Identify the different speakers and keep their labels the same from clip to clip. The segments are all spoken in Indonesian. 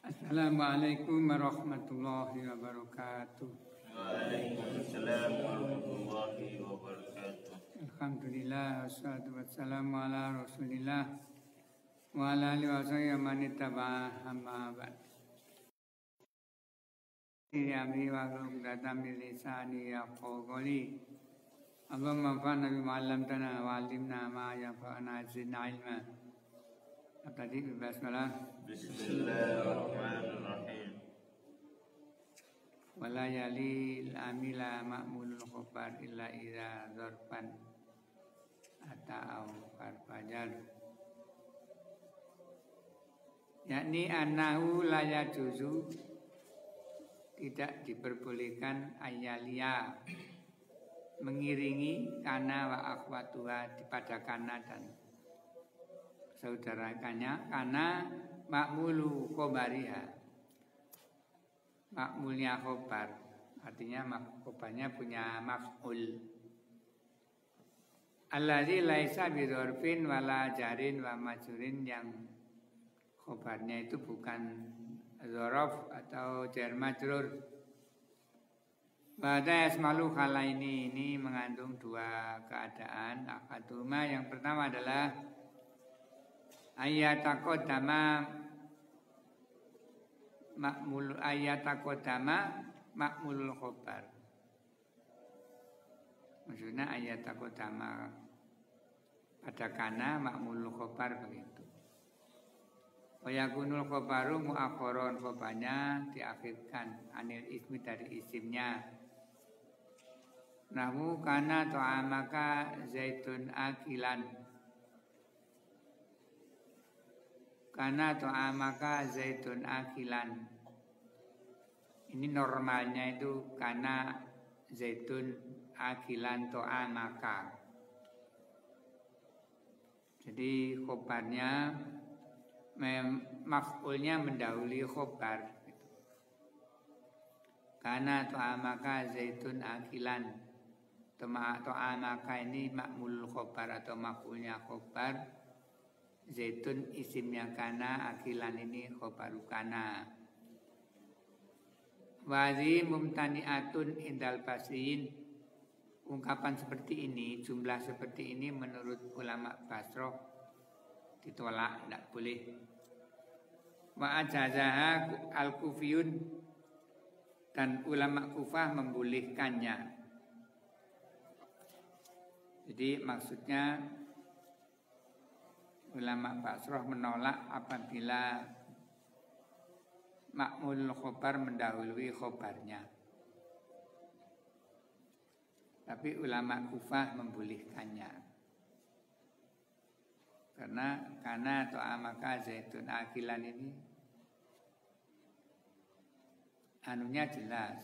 Speaker 1: Assalamualaikum warahmatullahi wabarakatuh.
Speaker 2: Waalaikumsalam warahmatullahi wabarakatuh.
Speaker 1: Alhamdulillah wassalatu wassalamu ala Rasulillah wa ala alihi wa sahbihi man ittaba'a amma ba'd. Ya amri wa uqdatam min lisani yafqahu qawli. Allahumma anfa'na bima 'allamtana wa 'allimna ma yanfa'una zidna ilma. Tadi bismillah.
Speaker 2: Bismillahirrahmanirrahim.
Speaker 1: Wala yali amila ma'mulul khobar illa idza zarfan atau farfajar. Yakni annahu la yajuzu, tidak diperbolehkan ayalia mengiringi kana wa akhwatuha pada kana dan saudarakannya kana ma'mulu khobariha, makmulnya khobar, artinya khobarnya punya maf'ul. Alladzi laisa bidzarfin wala jarin wa majrurin, yang khobarnya itu bukan dzaraf atau jar majrur. Pada yasmalu khala ini mengandung dua keadaan. Akaduma, yang pertama adalah ayatakodama makmulul khobar. Maksudnya ayatakodama pada kana makmulul khobar begitu. Wayakunul khobaru mu'akhoron, khobarnya diakhirkan anil ismi dari isimnya. Nahu kana to'amaka zaitun akilan, kana to'amaka zaitun akilan. Ini normalnya itu kana zaitun akilan to'amaka. Jadi khobarnya maf'ulnya mendahului khobar. Kana to'amaka zaitun akilan. To'amaka ini makmul khobar atau maf'ulnya khobar. Zaitun isimnya kana, akilan ini khobaru kana. Wazi mumtani'atun indal basiin. Ungkapan seperti ini, jumlah seperti ini menurut ulama Basroh ditolak, tidak boleh. Wa ajazaha al-kufiyun, dan ulama Kufah membolehkannya. Jadi maksudnya ulama Basroh menolak apabila makmul khobar mendahului khobarnya. Tapi ulama Kufah membolehkannya. Karena to'amaka zaitun akilan ini anunya jelas.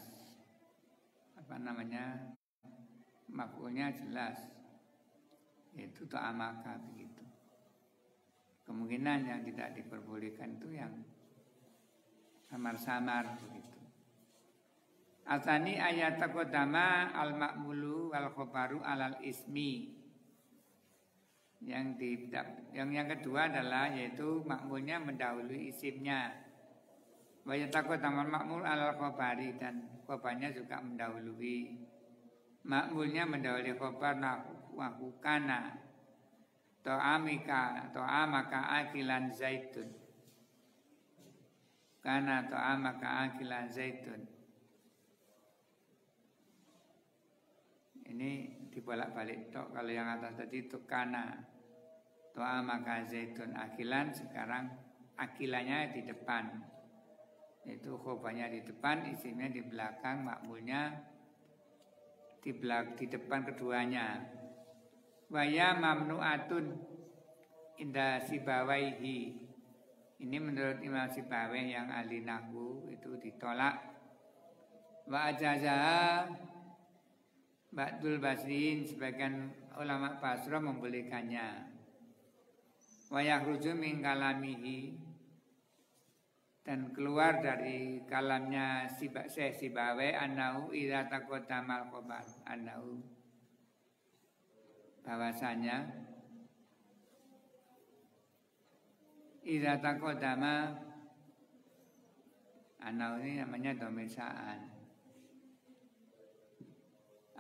Speaker 1: Apa namanya? Maf'ulnya jelas. Itu to'amaka begitu. Kemungkinan yang tidak diperbolehkan itu yang samar-samar begitu. Asani ayat takodama al-ma'mulu wal khobaru alal ismi. Yang kedua adalah yaitu makmulnya mendahului isimnya. Wa yatakodama al-ma'mul alal khobari, dan khobarnya juga mendahului. Makmulnya mendahului khobar nahu kana to'amaka akilan zaitun. Kana to'amaka akilan zaitun. Ini dibolak-balik tok. Kalau yang atas tadi itu kana to'amaka zaitun akilan, sekarang akilannya di depan. Itu khobarnya di depan, isimnya di belakang, makmulnya di depan keduanya. Waya mamnu'atun inda sibawaihi. Ini menurut Imam Sibawai yang ahli nahwu itu ditolak. Wa ajazaha ba'dul basriin, sebagian ulama Basra membolehkannya. Wa yakhruju min kalamihi, dan keluar dari kalamnya Syekh Sibawai annahu idza taqaddamal khobar, annahu bahwasanya idza taqaddama Anau ini namanya dhamir sa'an.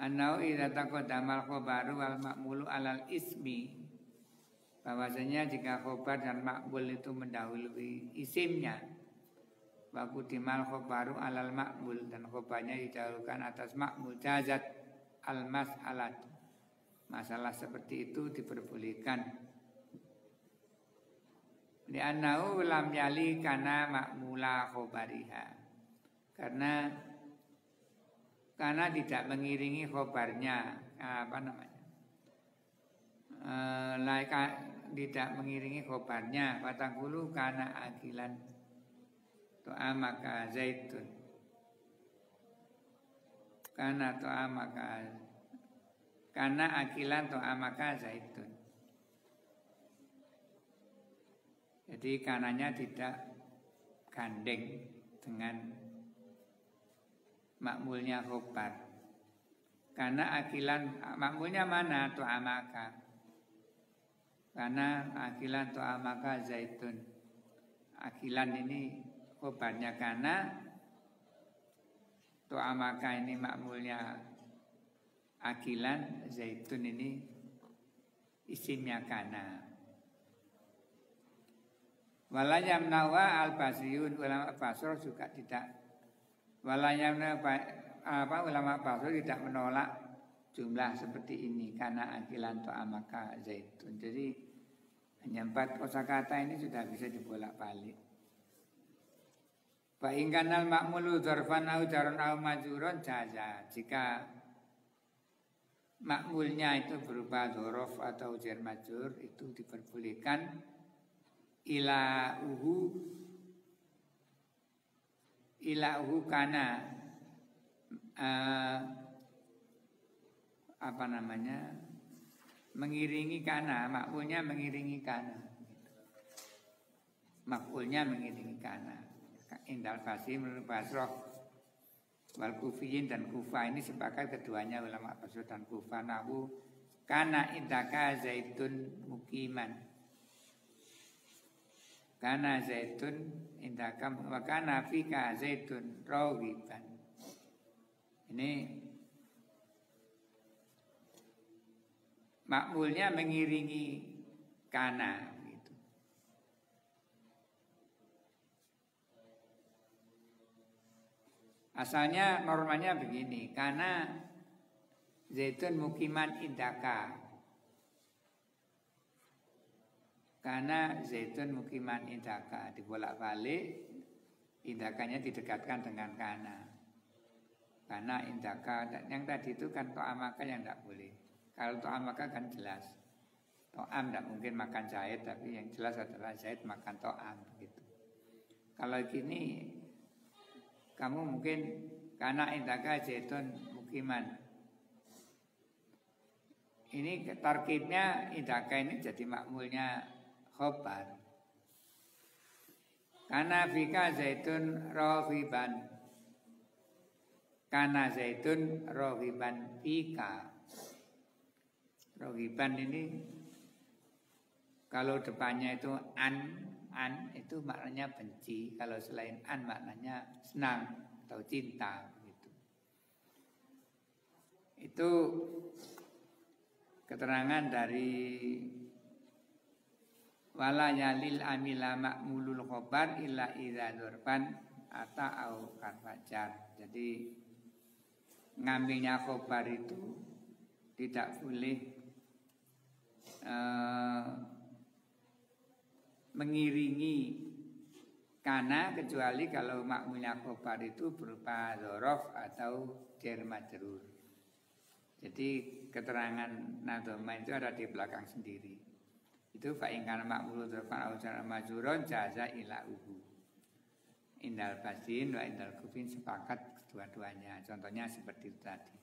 Speaker 1: Anau idza taqaddamal khabaru wal ma'mulu alal ismi, bahwasanya jika khobar dan makmul itu mendahului isimnya, wa qudimal khabaru alal makmul, dan khobarnya didahulukan atas makmul, jazat al mas'alat, masalah seperti itu diperbolehkan. Li'annahu lam yali kana makmula khobariha, karena tidak mengiringi khobarnya, tidak mengiringi khobarnya. Fataqulu kana akilan to'amaka zaitun, kana akilan to'amaka zaitun. Jadi kanannya tidak gandeng dengan makmulnya khobar. Karena akilan makmulnya mana? To'amaka. Karena akilan to'amaka zaitun. Akilan ini khobarnya karena to'amaka ini makmulnya akilan, zaitun ini isimnya kana. Walayam nawa al-basriyun, ulama Basra juga tidak. Walayam nawa ulama Basra tidak menolak jumlah seperti ini karena akilan to'amaka zaitun. Jadi hanya 4 kosakata ini sudah bisa dibolak-balik. Fa in kanal ma'mulu dzarfan au jarun au majrurun jaza. Jika makmulnya itu berupa dzaraf atau jar majrur, itu diperbolehkan. Ila uhu kana mengiringi kana, makmulnya mengiringi kana, makmulnya mengiringi kana. Indal Qasim menurut Basrah wal Kufiyin dan Kufa, ini sepakat keduanya ulama Basrah dan Kufa, nahu kana indaka zaitun mukiman, kana zaitun indakam wa kana fika zaitun rawiban. Ini makmulnya mengiringi kana gitu. Asalnya normalnya begini, kana zaitun mukiman indaka. Karena zaitun mukiman indaka, dibolak-balik, indakanya didekatkan dengan kana. Karena indaka, yang tadi itu kan to'amaka yang tidak boleh. Kalau to'amaka kan jelas, to'am tidak mungkin makan zait, tapi yang jelas adalah zait makan to'am begitu. Kalau gini, kamu mungkin karena indaka zaitun mukiman. Ini tarkibnya indaka ini jadi makmulnya khobar. Kana fika zaitun rohiban, kana zaitun rohiban fika. Rohiban ini kalau depannya itu an itu maknanya benci. Kalau selain an maknanya senang atau cinta gitu. Itu keterangan dari wala yalil amila makmulul khobar illa idza dzurfan atau karfajar. Jadi ngambilnya khobar itu tidak boleh mengiringi kana, kecuali kalau makmulnya khobar itu berupa dzaraf atau jar majrur. Jadi keterangan nadoma itu ada di belakang sendiri. Itu fa'ingkan makmul dzarfan au jar majrurun jaza ila uhu. Indal Basin wa indal Kufin sepakat kedua-duanya. Contohnya seperti itu tadi.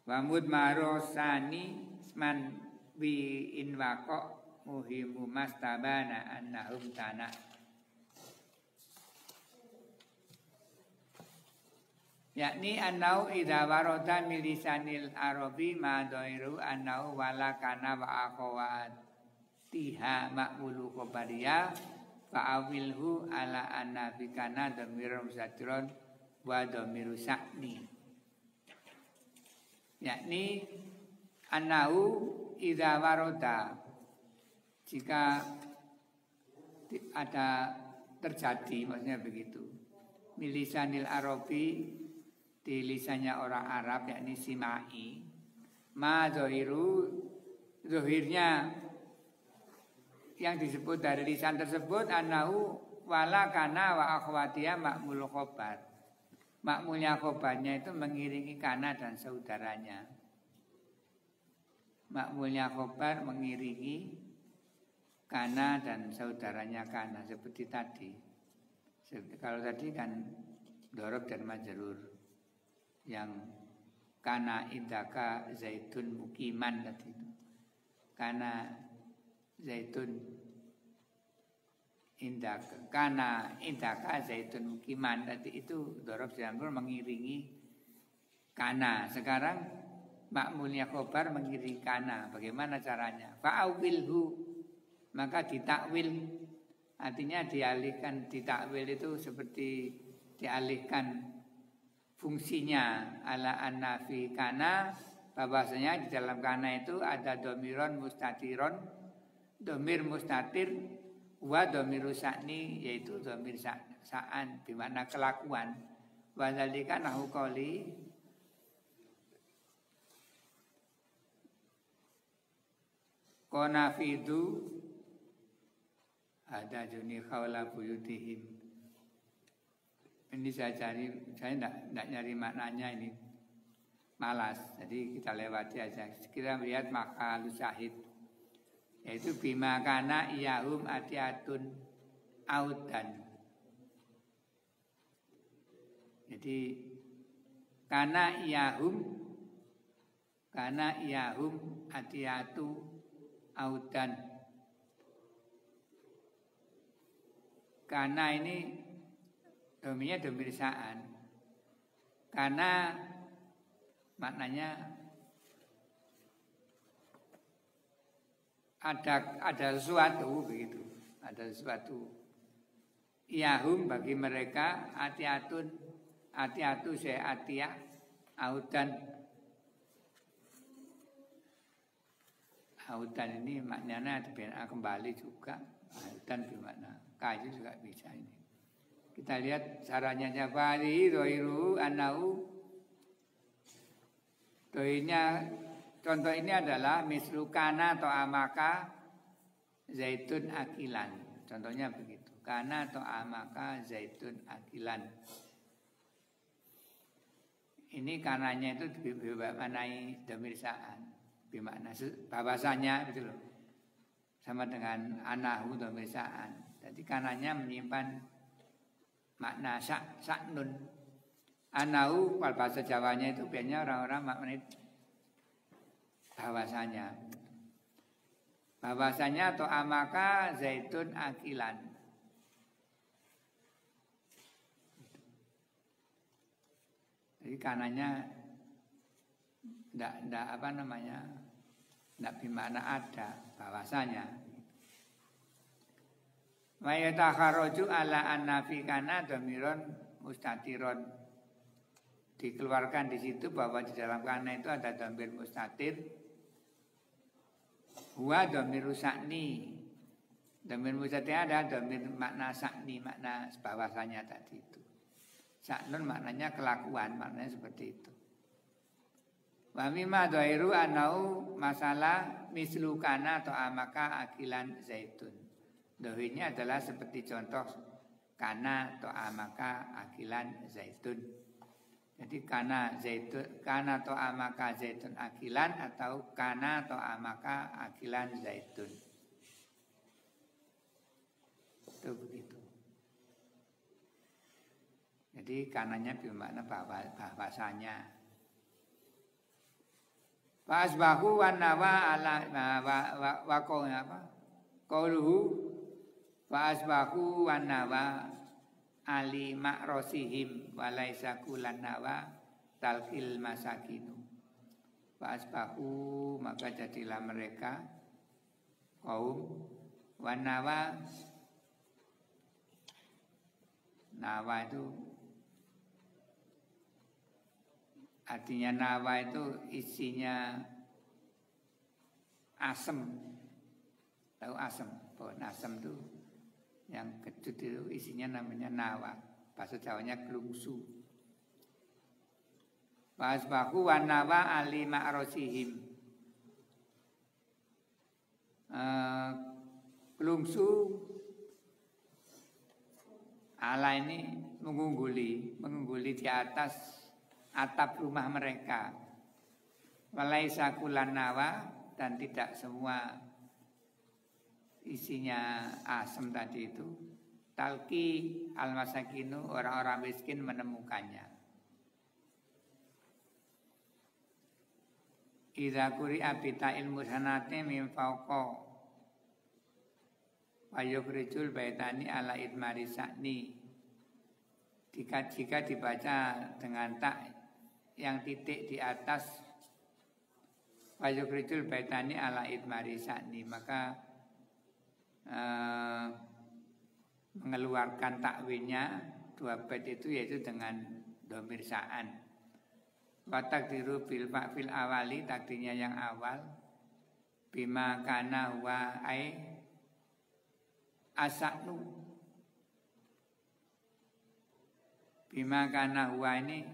Speaker 1: Wa mudmarosani man bi inwaqo muhimu mastabana annahum tanah. Yakni annau idza warada min lisanil arabi ma dhairu annau wala kana wa akhawat tiha ma'mulu khabariya fa'awilhu ala anna bikana dhamirun mustatirun wa dhamiru sa'ni. Yakni annahu idza waroda, jika ada terjadi, maksudnya begitu, milisanil Arabi, di lisannya orang Arab, yakni simai, ma zohiru, zohirnya yang disebut dari lisan tersebut, annahu wala kana wa akhwatiya makmul khobar. Makmulnya khobarnya itu mengiringi kana dan saudaranya. Makmulnya khobar mengiringi kana dan saudaranya kana, seperti tadi. Kalau tadi kan dorob dan majrur, yang kana indaka zaitun mukiman tadi itu. Kana zaitun indaka, kana indaka zaitun mukiman tadi itu dorob dan majrur mengiringi kana. Sekarang makmulnya khobar mengiringi kana. Bagaimana caranya? Fa'awilhu, maka ditakwil, artinya dialihkan. Ditakwil itu seperti dialihkan fungsinya ala anna fi kana, bahwasanya di dalam kana itu ada domiron mustatiron, domir mustatir, wa domiru sa'ni, yaitu domir sa'an, dimana kelakuan. Wa dzalika nahu qali konafidu ada juni khawla buyutihim. Ini saya cari, saya tidak nyari maknanya, ini malas, jadi kita lewati aja. Kita melihat maqalus syahid, yaitu bima kana iyahum atiatun audan. Jadi kana iyahum atiatu audan. Kana ini domirnya domir sa'an. Karena maknanya ada sesuatu begitu, ada sesuatu. Iyahum bagi mereka, atiatu saya atiyah, audan. Audan ini maknanya kembali juga. Audan bermakna kayu juga bisa ini. Kita lihat caranya Jafari doiru anau. Doinya contoh ini adalah mislukana atau amaka zaitun akilan. Contohnya begitu. Kana atau amaka zaitun akilan. Ini kananya itu bermaknai domir sa'an, bermakna bahwasanya gitu loh. Sama dengan anahu domir sa'an. Jadi kananya menyimpan makna sa'nun. Anahu kalau bahasa Jawanya itu biasanya orang-orang maknanya bahwasanya atau amaka zaitun akilan. Jadi kananya tidak apa namanya, tidak bermakna ada, bahwasanya. Wa yatakharraju ala anna fi kana dhamirun mustatiron. Dikeluarkan di situ bahwa di dalam kana itu ada dhamir mustatir. Huwa dhamiru sa'ni. Dhamir mustatir ada dhamir makna sa'ni, makna bahwasanya tadi itu. Sa'nun maknanya kelakuan, maknanya seperti itu. Wa mimma dhairu anau masalah mislu kana atau amaka akilan zaitun. Dohirnya adalah seperti contoh kana atau amaka akilan zaitun. Jadi kana zaitun, kana atau amaka zaitun akilan, atau kana atau amaka akilan zaitun. Itu begitu. Jadi kananya bermakna bahwasanya. Fasbahu wa nawa ala wa qauluhu wa asbahu wa nawa ali makrosihim wa laisa kulan nawa talqil masakinu. Wa asbahu, maka jadilah mereka kaum wa nawa Nawa itu artinya nawa itu isinya asem. Tahu asem? Pohon asem itu yang kecut itu isinya namanya nawa. Bahasa Jawanya glungsu. Wasbahu wa nawa ali ma'rosihim. Glungsu ala ini mengungguli di atas atap rumah mereka. Walaisa kulan nawa, dan tidak semua isinya asam tadi itu. Talki al-masakinu, orang-orang miskin menemukannya. Idza quri'a bita'il musanati min fawqa wa yukhrijul baitani ala idmari sa'ni. Jika dibaca dengan tak yang titik di atas wa yukhrijul baitani ala idmari sa'ni, maka mengeluarkan takwinnya dua bait itu yaitu dengan dhamir sa'an. Wa takdiru bil fa'il awali, takdirnya yang awal, bima kana wa ai asa'nu. Bima kana huwa ini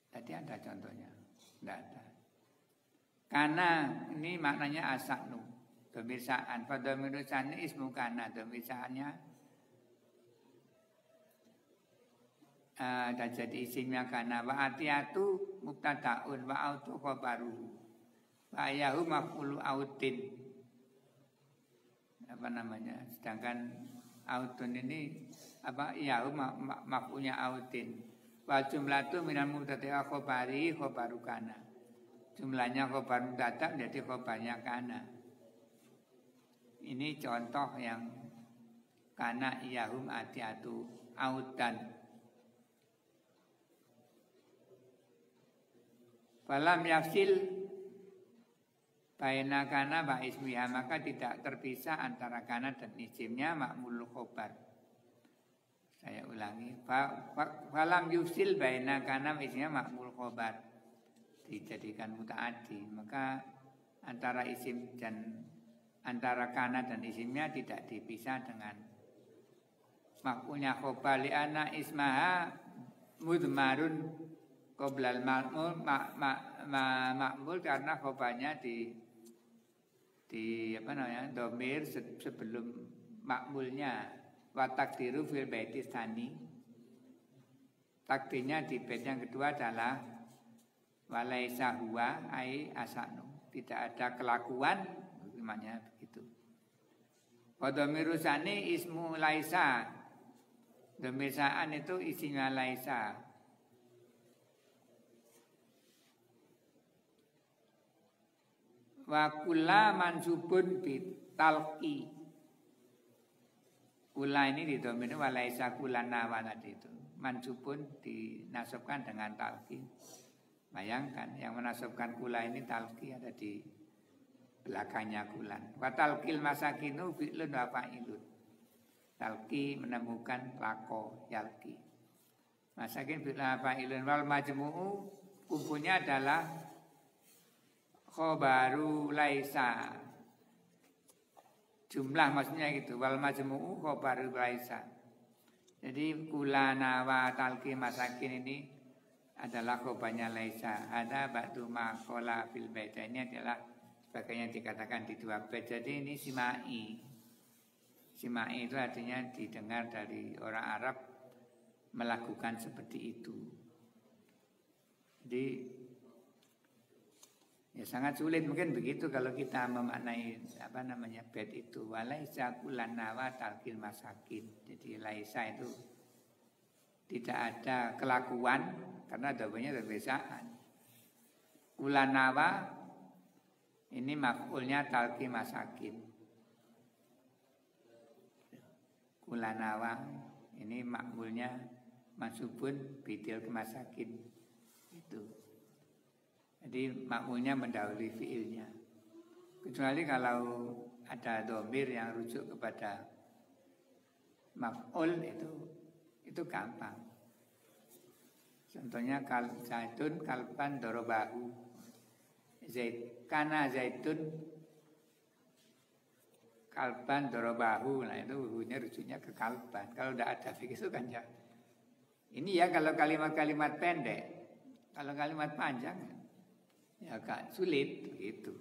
Speaker 1: tadi ada contohnya? Tidak ada. Kana ini maknanya asa'nu, dhamir sa'an. Fa dhamiru sa'an ismu kana, dhamir sa'annya dan jadi isimnya kana. Wa atiyatu mubtada'un wa autu khabaruhu wa ayahu maf'ulu autin, apa namanya, sedangkan autun ini apa, yahu maf'ulnya autin. Wa jumlatu minal mubtada'i khabari khabaru kana, jumlahnya khabar mubtada menjadi khabarnya kana. Ini contoh yang kana iyahum atiyatu autan. Falam yafsil baina kana wa ismiha, maka tidak terpisah antara kana dan isimnya ma'mul khobar. Saya ulangi, falam yufsil baina kana wa ismiha ma'mul khobar, dijadikan mutaaddi, maka antara isim dan antara kana dan isimnya tidak dipisah dengan maf'ulnya khobar. Li'anna ismaha mudmarun qoblal ma'mul ma'mul, karena khobarnya di apa namanya, dhamir sebelum ma'mulnya. Wa takdiru fil baiti tsani, takdirnya di bait yang kedua adalah walaisa huwa ai asanu, tidak ada kelakuan, namanya begitu. Wa dhamiru tsani ismu laisa, dhamir sa'an itu isinya laisa. Wa kula mansubun bitalqi, kula ini didomini walaisa kulan nawa tadi itu, mansubun dinasabkan dengan talqi. Bayangkan yang menasabkan kula ini talqi ada di belakangnya kulan. Wa talqil masakinu fi'lun wa fa'ilun, talqi menemukan lako yalqi, masakin fi'lun wa fa'ilun. Wal majmu'u kumpulnya adalah khobaru laisa, jumlah maksudnya gitu. Wal majmu'u khobaru laisa, jadi kulana wa talqi masakin ini adalah khobarnya laisa. Ada ba'du ma qola fil bait, ini adalah sebagainya dikatakan di dua bait. Jadi ini simai, simai itu artinya didengar dari orang Arab melakukan seperti itu. Jadi ya sangat sulit mungkin begitu kalau kita memaknai apa namanya bait itu. Walaisa kulan nawa talqil masakin, jadi laisa itu tidak ada kelakuan karena dhamanya terbesaan. Kulan nawa ini maf'ulnya talqi masakin. Kulan nawa ini maf'ulnya mansubun bidil masakin itu. Jadi makmulnya mendahului fiilnya. Kecuali kalau ada dhamir yang rujuk kepada maf'ul, itu gampang. Contohnya zaitun kalban dorobahu. Kana zaitun kalban dorobahu. Nah itu rujuknya ke kalban. Kalau tidak ada fikih itu kan ya. Ini ya kalau kalimat-kalimat pendek. Kalau kalimat panjang ya agak sulit begitu.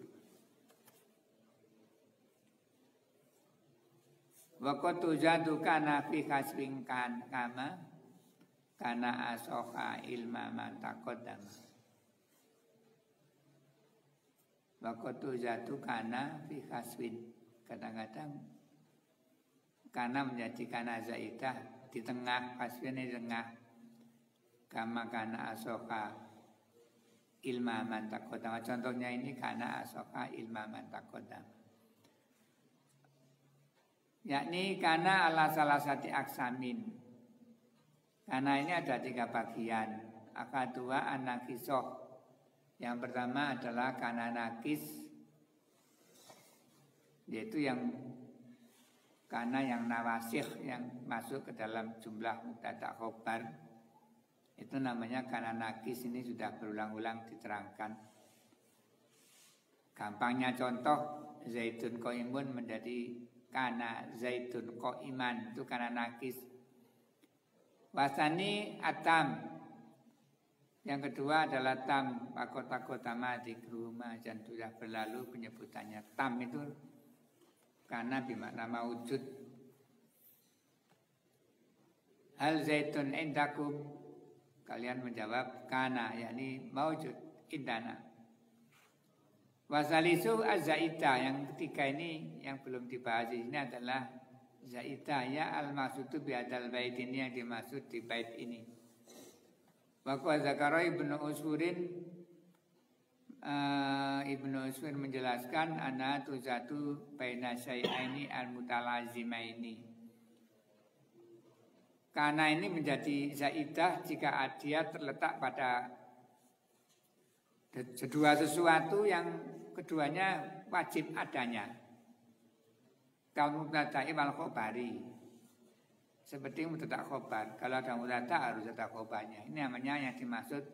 Speaker 1: Waqtu jadu kana fi kaswin kan kama kana asoha ilma man taqaddam. Waqtu jadu kana fi kaswin. Kadang-kadang kana menjadi kana zaidah di tengah, kaswin di tengah. Kama kana asoka ilma man taqaddam. Contohnya ini kana asoka ilma man taqaddam. Yakni kana ala salah satu aksamin. Kana ini ada 3 bagian. Akadua anakisoh. Yang pertama adalah kana nakis, yaitu yang kana yang nawasih, yang masuk ke dalam jumlah mubtada khobar. Itu namanya kana nakis. Ini sudah berulang-ulang diterangkan. Gampangnya contoh, zaitun qaimun menjadi kana zaitun qaiman, itu kana nakis. Wasani atam. Yang kedua adalah tam. Pakota-kota madikruhma, dan sudah berlalu penyebutannya. Tam itu kana bermakna maujud. Hal zaitun indakum. Kalian menjawab kana, yakni maujud indana. Wasalisu az-zaita, yang ketiga ini yang belum dibahas ini adalah zaita ya al-maqsudu bi hadzal bait, ini yang dimaksud di bait ini. Wa qad zakara Ibnu Usfurin, Ibnu Usfur menjelaskan ana tuzatu baina syai'aini al-mutalazimaini. Karena ini menjadi zaidah jika dia terletak pada kedua sesuatu yang keduanya wajib adanya. Kalau mubtada'i wal khobari, seperti mubtada' khobar. Kalau ada mubtada' harus ada khobarnya. Ini namanya yang dimaksud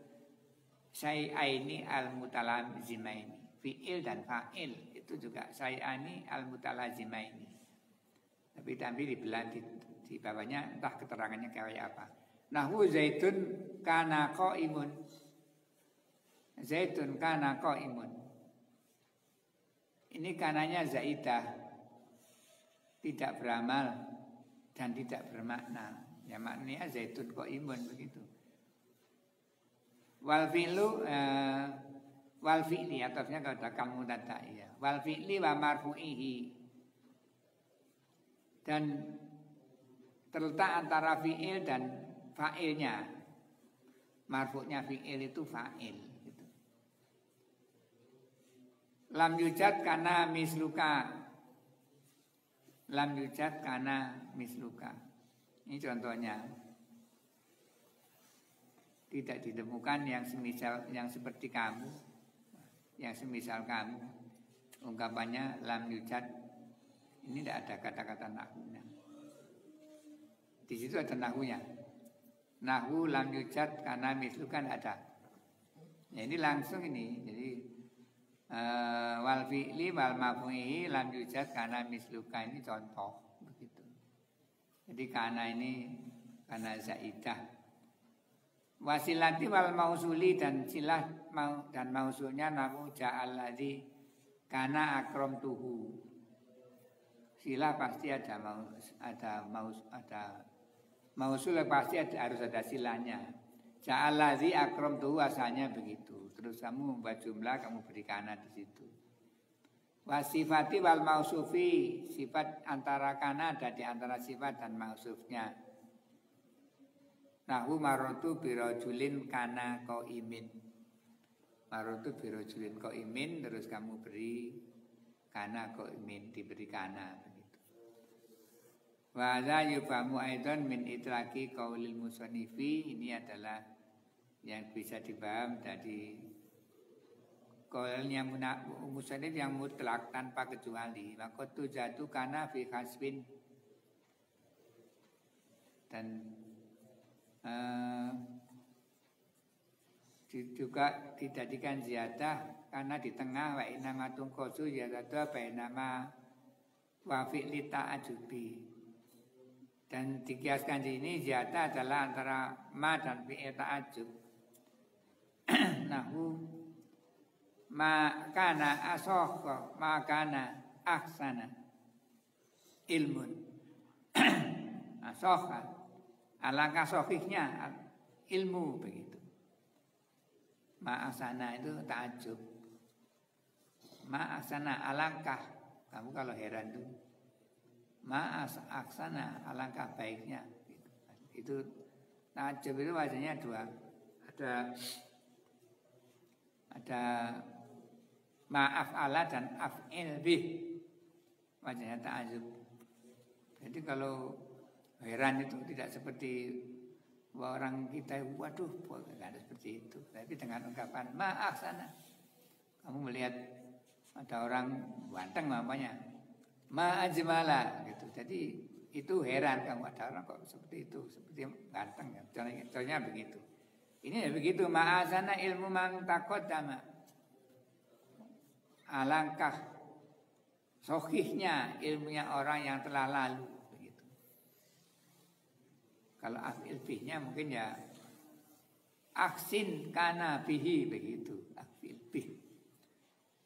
Speaker 1: syai'aini al-mutalazimaini. Fi'il dan fa'il itu juga syai'aini al-mutalazimaini. Tapi dibelah di bawahnya entah keterangannya kayak apa. Nahu zaitun kana qaimun. Zaitun kana qaimun. Ini kananya zaidah, tidak beramal dan tidak bermakna. Ya maknanya zaitun qaimun begitu. Wal fi'lu wal fi'li, atafnya kepada kamu tadi ya. Wal fi'li wa marfu'ihi. Dan terletak antara fi'il dan fa'ilnya. Marfu'nya fi'il itu fa'il gitu. Lam yujad kana misluka. Lam yujad kana misluka. Ini contohnya. Tidak ditemukan yang semisal, yang seperti kamu, yang semisal kamu. Ungkapannya lam yujad. Ini tidak ada kata-kata nahwunya. Di situ ada nahwunya. Nahwu lam yujad kana mislukan ada. Ya, ini langsung ini. Jadi wal fi'li wal maf'uli lam yujad kana misluka, ini contoh begitu. Jadi kana ini kana zaidah. Wasilati wal mausuli, dan silah dan mausulnya namu ja'alladzi kana akramtuhu. Silah pasti ada mausul pasti harus ada silanya. Ja'alladzi akramtuhu asalnya begitu. Terus kamu membuat jumlah, kamu beri kana di situ. Wasifati wal mausufi, sifat antara kana ada di antara sifat dan mausufnya. Nahu marotu birojulin kana qaimin. Marotu birojulin qaimin, terus kamu beri kana qaimin, diberi kana begitu. Wa za yufamu aidan min itlaqi qaulil musannifi, ini adalah yang bisa dipaham dari qaulnya musannif yang mutlak tanpa kecuali. Maka tujatu kana fi hasbin, dan juga dijadikan ziyadah karena di tengah wa inama tungkosu ziyadatu bainama wa fi'li ta'ajubi. Dan dikiaskan di sini ziyadah adalah antara ma dan fi'il ta'ajub. Nahu ma kana asokho ma kana ahsana ilmun asokha alangkah sohihnya ilmu begitu. Ma'asana itu ta'ajub. Ma'asana alangkah. Kamu kalau heran tuh ma'asana alangkah baiknya gitu. Itu ta'ajub itu wajahnya dua. Ada ma'af'ala dan af'il bih. Wajahnya ta'ajub. Jadi kalau heran itu tidak seperti orang kita, waduh, tidak ada seperti itu. Tapi dengan ungkapan maaf sana, kamu melihat ada orang ganteng namanya, ma'ajmala gitu. Jadi itu heran kamu ada orang kok seperti itu, seperti ganteng. Contohnya begitu. Ini ya begitu, ma'asana ilmu man taqaddama. Alangkah sohihnya ilmunya orang yang telah lalu. Kalau afil bihnya mungkin ya aksin kana bihi begitu afil bih.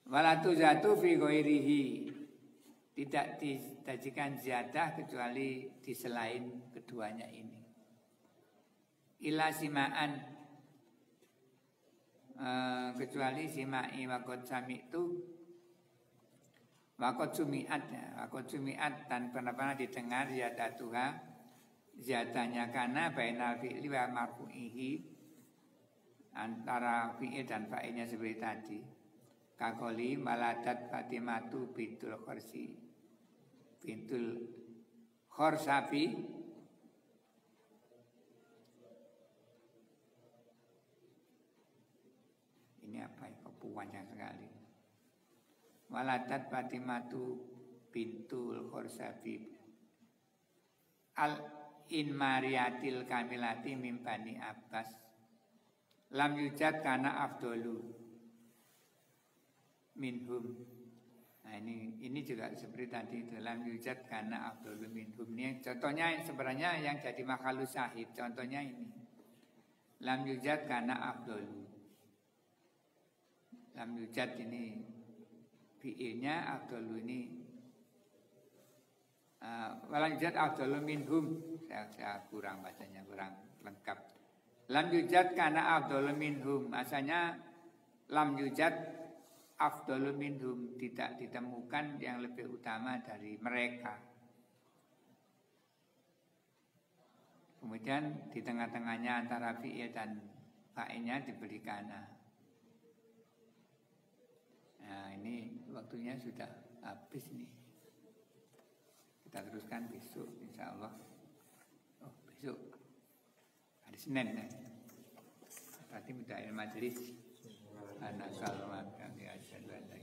Speaker 1: Walatu zatu fi ghairihi, tidak dijadikan ziyadah kecuali di selain keduanya ini. Ila simaan kecuali simai wakot sami'tu wakot sumi'at dan pernah didengar ziyadatuha ziyadahnya karena bainal fi'li wa marfu'ihi, antara fi'il dan fa'ilnya seperti tadi. Kakoli maladat Fatimatu bintul Khorsabi ini apa ya, kepanjang sekali. Maladat Fatimatu bintul Khorsabi in mariatil kamilati min bani Abbas lam yujad kana afdolu minhum. Nah ini juga seperti tadi itu, lam yujad kana afdolu minhum. Ini contohnya sebenarnya yang jadi makhluk syahid. Contohnya ini lam yujad kana afdolu. Lam yujad ini fi'ilnya, afdolu ini walang yujad afdalu minhum. Saya kurang bacanya, kurang lengkap. Lam yujad kana afdalu minhum. Asalnya lam yujad afdalu minhum, tidak ditemukan yang lebih utama dari mereka. Kemudian di tengah-tengahnya antara fi'il dan fa'ilnya diberi kana. Nah ini waktunya sudah habis nih. Kita teruskan besok insya Allah. Oh besok hari Senin ya. Berarti mudah majelis. Anak salman kami asyhadu an la